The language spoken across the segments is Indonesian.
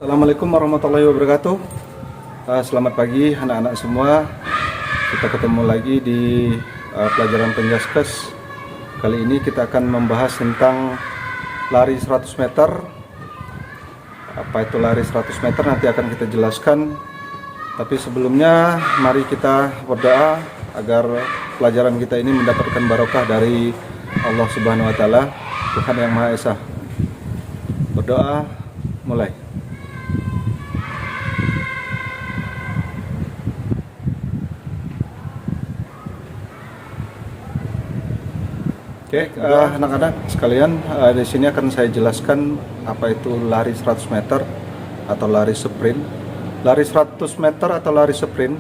Assalamualaikum warahmatullahi wabarakatuh. Selamat pagi anak-anak semua. Kita ketemu lagi di pelajaran Penjaskes. Kali ini kita akan membahas tentang lari 100 meter. Apa itu lari 100 meter nanti akan kita jelaskan. Tapi sebelumnya mari kita berdoa agar pelajaran kita ini mendapatkan barokah dari Allah Subhanahu wa taala, Tuhan yang Maha Esa. Berdoa, mulai. Oke, anak-anak sekalian, di sini akan saya jelaskan apa itu lari 100 meter atau lari sprint. Lari 100 meter atau lari sprint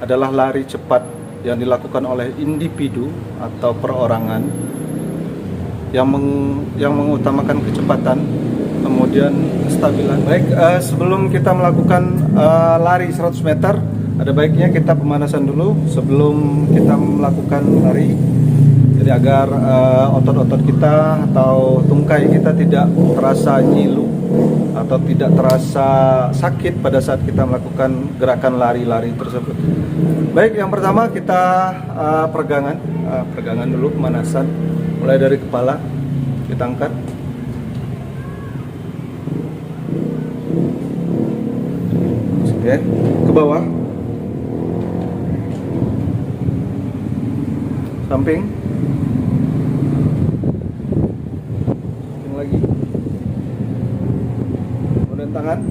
adalah lari cepat yang dilakukan oleh individu atau perorangan yang mengutamakan kecepatan, kemudian kestabilan. Baik, sebelum kita melakukan lari 100 meter, ada baiknya kita pemanasan dulu sebelum kita melakukan lari. Jadi agar otot-otot kita atau tungkai kita tidak terasa nyilu atau tidak terasa sakit pada saat kita melakukan gerakan lari-lari tersebut. Baik, yang pertama kita peregangan dulu, pemanasan. Mulai dari kepala, kita angkat. Oke, ke bawah. Samping. Lagi, kemudian tangan,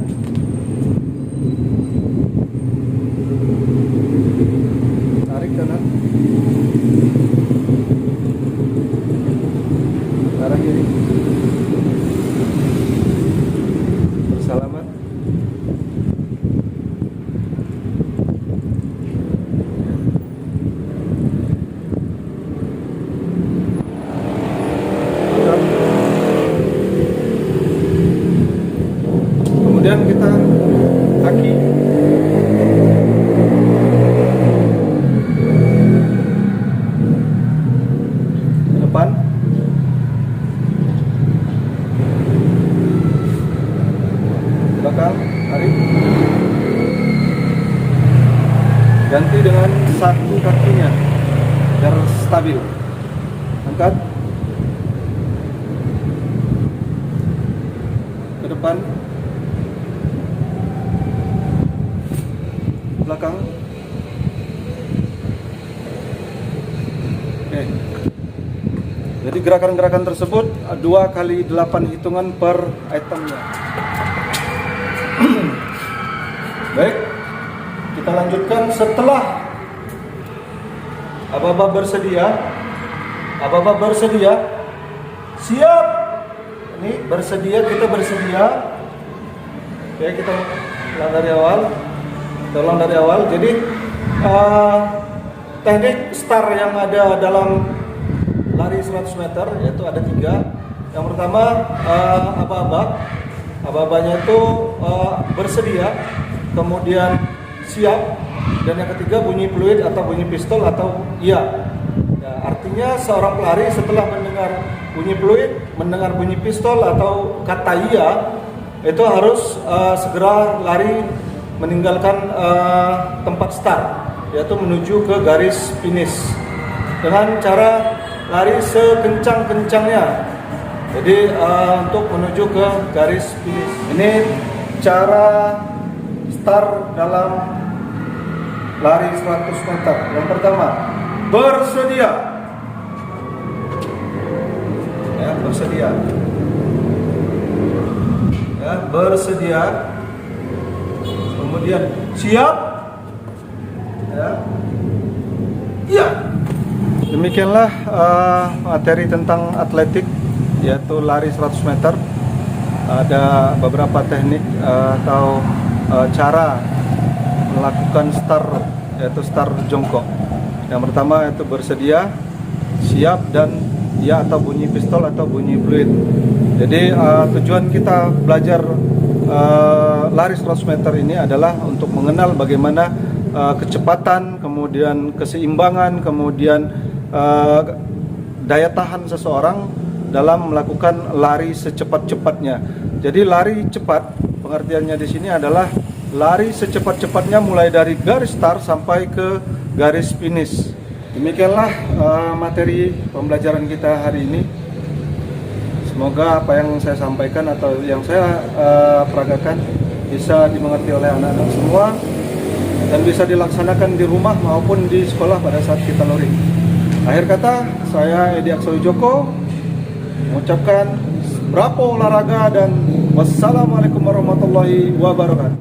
tarik kanan, arah kiri, bersalaman, kemudian kita kaki, ke depan, belakang, tarik, ganti dengan satu kakinya biar stabil, angkat, ke depan, belakang. Oke. Jadi gerakan-gerakan tersebut 2 kali 8 hitungan per itemnya. Baik, kita lanjutkan setelah Aba-aba bersedia, siap. Ini bersedia, kita bersedia. Oke, kita ulang dari awal. Jadi teknik start yang ada dalam lari 100 meter yaitu ada 3. Yang pertama aba-abanya itu bersedia, kemudian siap, dan yang ketiga bunyi fluid atau bunyi pistol atau iya. Ya, artinya seorang pelari setelah mendengar bunyi fluid, mendengar bunyi pistol atau kata iya, itu harus segera lari meninggalkan tempat start, yaitu menuju ke garis finish dengan cara lari sekencang-kencangnya. Jadi untuk menuju ke garis finish. Ini cara start dalam lari 100 meter. Yang pertama, bersedia. Ya, bersedia. Ya, bersedia. Kemudian siap, ya, iya. Demikianlah materi tentang atletik, yaitu lari 100 meter. Ada beberapa teknik atau cara melakukan start, yaitu start jongkok. Yang pertama itu bersedia, siap, dan ya atau bunyi pistol atau bunyi fluid. Jadi tujuan kita belajar lari 100 meter ini adalah untuk mengenal bagaimana kecepatan, kemudian keseimbangan, kemudian daya tahan seseorang dalam melakukan lari secepat-cepatnya. Jadi lari cepat, pengertiannya di sini adalah lari secepat-cepatnya mulai dari garis start sampai ke garis finish. Demikianlah materi pembelajaran kita hari ini. Semoga apa yang saya sampaikan atau yang saya peragakan bisa dimengerti oleh anak-anak semua dan bisa dilaksanakan di rumah maupun di sekolah pada saat kita luring. Akhir kata, saya Edi Aksoy Joko mengucapkan brapo olahraga dan wassalamualaikum warahmatullahi wabarakatuh.